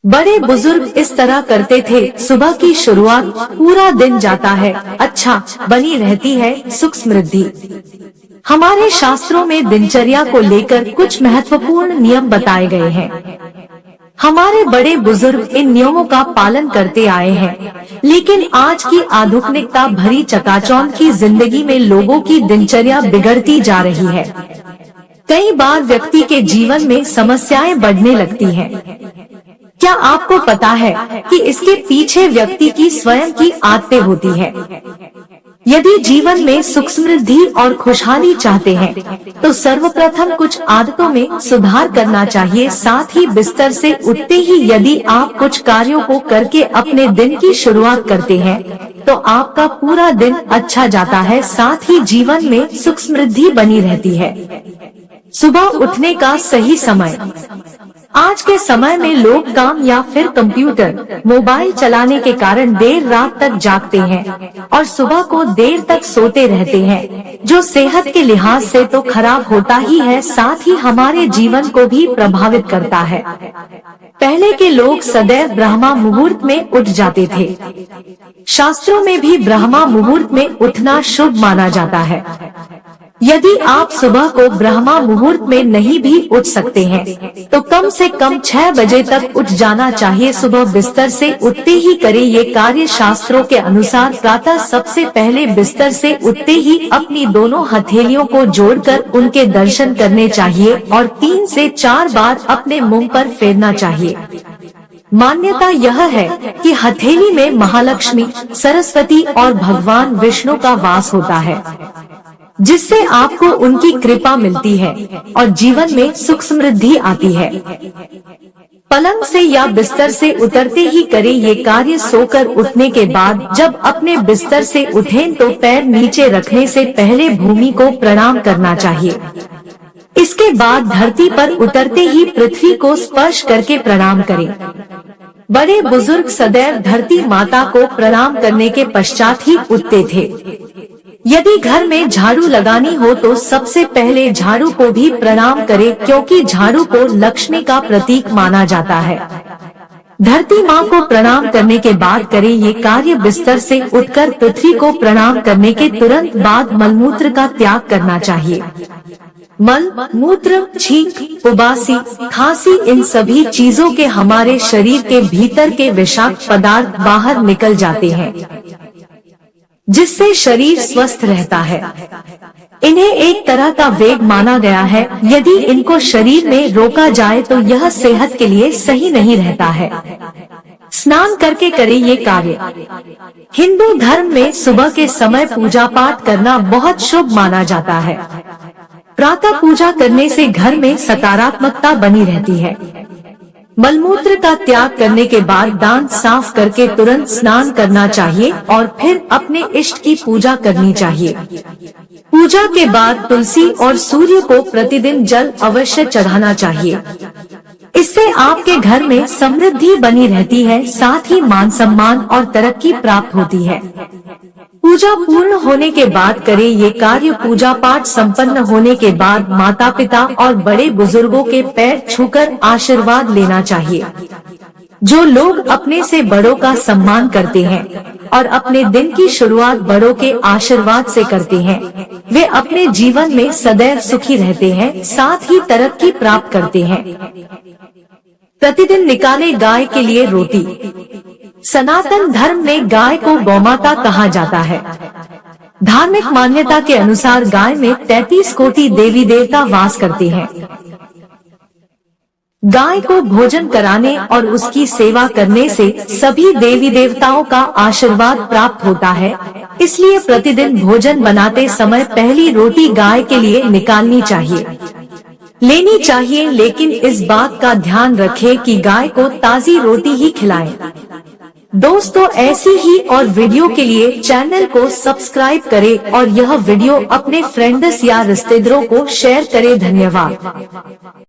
बड़े बुजुर्ग इस तरह करते थे। सुबह की शुरुआत पूरा दिन जाता है अच्छा, बनी रहती है सुख समृद्धि। हमारे शास्त्रों में दिनचर्या को लेकर कुछ महत्वपूर्ण नियम बताए गए हैं। हमारे बड़े बुजुर्ग इन नियमों का पालन करते आए हैं, लेकिन आज की आधुनिकता भरी चकाचौंध की जिंदगी में लोगों की दिनचर्या बिगड़ती जा रही है। कई बार व्यक्ति के जीवन में समस्याएं बढ़ने लगती हैं। क्या आपको पता है कि इसके पीछे व्यक्ति की स्वयं की आदतें होती है? यदि जीवन में सुख समृद्धि और खुशहाली चाहते हैं, तो सर्वप्रथम कुछ आदतों में सुधार करना चाहिए। साथ ही बिस्तर से उठते ही यदि आप कुछ कार्यों को करके अपने दिन की शुरुआत करते हैं, तो आपका पूरा दिन अच्छा जाता है। साथ ही जीवन में सुख समृद्धि बनी रहती है। सुबह उठने का सही समय। आज के समय में लोग काम या फिर कंप्यूटर, मोबाइल चलाने के कारण देर रात तक जागते हैं और सुबह को देर तक सोते रहते हैं, जो सेहत के लिहाज से तो खराब होता ही है, साथ ही हमारे जीवन को भी प्रभावित करता है। पहले के लोग सदैव ब्रह्मा मुहूर्त में उठ जाते थे। शास्त्रों में भी ब्रह्मा मुहूर्त में उठना शुभ माना जाता है। यदि आप सुबह को ब्रह्मा मुहूर्त में नहीं भी उठ सकते हैं, तो कम से कम 6 बजे तक उठ जाना चाहिए। सुबह बिस्तर से उठते ही करें ये कार्य। शास्त्रों के अनुसार प्रातः सबसे पहले बिस्तर से उठते ही अपनी दोनों हथेलियों को जोड़कर उनके दर्शन करने चाहिए और 3 से 4 बार अपने मुंह पर फेरना चाहिए। मान्यता यह है कि हथेली में महालक्ष्मी, सरस्वती और भगवान विष्णु का वास होता है, जिससे आपको उनकी कृपा मिलती है और जीवन में सुख समृद्धि आती है। पलंग से या बिस्तर से उतरते ही करें ये कार्य। सोकर उठने के बाद जब अपने बिस्तर से उठें तो पैर नीचे रखने से पहले भूमि को प्रणाम करना चाहिए। इसके बाद धरती पर उतरते ही पृथ्वी को स्पर्श करके प्रणाम करें। बड़े बुजुर्ग सदैव धरती माता को प्रणाम करने के पश्चात ही उठते थे। यदि घर में झाड़ू लगानी हो तो सबसे पहले झाड़ू को भी प्रणाम करें, क्योंकि झाड़ू को लक्ष्मी का प्रतीक माना जाता है। धरती माँ को प्रणाम करने के बाद करें ये कार्य। बिस्तर से उठकर पृथ्वी को प्रणाम करने के तुरंत बाद मलमूत्र का त्याग करना चाहिए। मल, मूत्र, छींक, उबासी, खांसी, इन सभी चीजों के हमारे शरीर के भीतर के विषाक्त पदार्थ बाहर निकल जाते हैं, जिससे शरीर स्वस्थ रहता है। इन्हें एक तरह का वेग माना गया है। यदि इनको शरीर में रोका जाए तो यह सेहत के लिए सही नहीं रहता है। स्नान करके करें ये कार्य। हिंदू धर्म में सुबह के समय पूजा पाठ करना बहुत शुभ माना जाता है। प्रातः पूजा करने से घर में सकारात्मकता बनी रहती है। मलमूत्र का त्याग करने के बाद दांत साफ करके तुरंत स्नान करना चाहिए और फिर अपने इष्ट की पूजा करनी चाहिए। पूजा के बाद तुलसी और सूर्य को प्रतिदिन जल अवश्य चढ़ाना चाहिए। इससे आपके घर में समृद्धि बनी रहती है, साथ ही मान सम्मान और तरक्की प्राप्त होती है। पूजा पूर्ण होने के बाद करें ये कार्य। पूजा पाठ संपन्न होने के बाद माता पिता और बड़े बुजुर्गों के पैर छूकर आशीर्वाद लेना चाहिए। जो लोग अपने से बड़ों का सम्मान करते हैं और अपने दिन की शुरुआत बड़ों के आशीर्वाद से करते हैं, वे अपने जीवन में सदैव सुखी रहते हैं, साथ ही तरक्की प्राप्त करते हैं। प्रतिदिन निकाले गाय के लिए रोटी। सनातन धर्म में गाय को गौमाता कहा जाता है। धार्मिक मान्यता के अनुसार गाय में 33 कोटि देवी देवता वास करते हैं। गाय को भोजन कराने और उसकी सेवा करने से सभी देवी देवताओं का आशीर्वाद प्राप्त होता है। इसलिए प्रतिदिन भोजन बनाते समय पहली रोटी गाय के लिए निकालनी चाहिए, लेनी चाहिए, लेकिन इस बात का ध्यान रखें कि गाय को ताजी रोटी ही खिलाएं। दोस्तों, ऐसी ही और वीडियो के लिए चैनल को सब्सक्राइब करें और यह वीडियो अपने फ्रेंड्स या रिश्तेदारों को शेयर करें। धन्यवाद।